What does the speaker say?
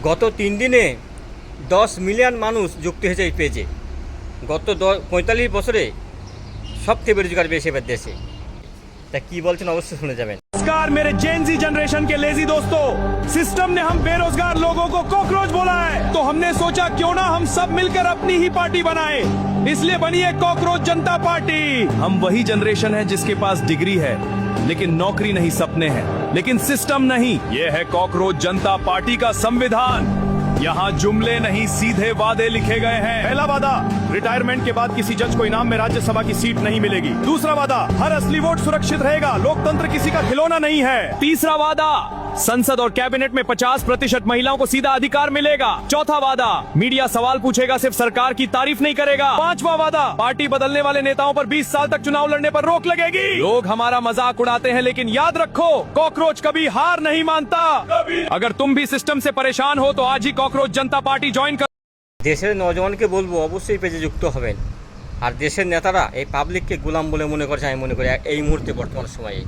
গত 3 দিনে 10 মিলিয়ন মানুষ যুক্ত হয়েছে এই পেজে। গত 45 বছরে সবচেয়ে বেরোজগার বেশি এবার দেশে। তা কি বলছেন অবশ্যই শুনে যাবেন। नमस्कार मेरे जेनजी जनरेशन के लेजी दोस्तों, सिस्टम ने हम बेरोजगार लोगों को कॉकरोच बोला है, तो हमने सोचा क्यों ना हम सब मिलकर अपनी ही पार्टी बनाएं। इसलिए बनी है कॉकरोच जनता पार्टी। हम वही जनरेशन है जिसके पास डिग्री है लेकिन नौकरी नहीं, सपने हैं लेकिन सिस्टम नहीं। ये है कॉकरोच जनता पार्टी का संविधान। यहाँ जुमले नहीं सीधे वादे लिखे गए हैं। पहला वादा, रिटायरमेंट के बाद किसी जज को इनाम में राज्यसभा की सीट नहीं मिलेगी। दूसरा वादा, हर असली वोट सुरक्षित रहेगा, लोकतंत्र किसी का खिलौना नहीं है। तीसरा वादा, संसद और कैबिनेट में 50% महिलाओं को सीधा अधिकार मिलेगा। चौथा वादा, मीडिया सवाल पूछेगा, सिर्फ सरकार की तारीफ नहीं करेगा। पांचवा वादा, पार्टी बदलने वाले नेताओं पर 20 साल तक चुनाव लड़ने पर रोक लगेगी। लोग हमारा मजाक उड़ाते हैं लेकिन याद रखो, कॉकरोच कभी हार नहीं मानता। अगर तुम भी सिस्टम से परेशान हो तो आज ही कॉकरोच जनता पार्टी ज्वाइन कर। দেশের নওজওয়ানকে বলবো অবশ্যই পেজে যুক্ত হবেন। আর দেশের নেতারা এই পাবলিককে গোলাম বলে মনে করছে, আমি মনে করি এই মুহূর্তে বর্তমান সময়ে।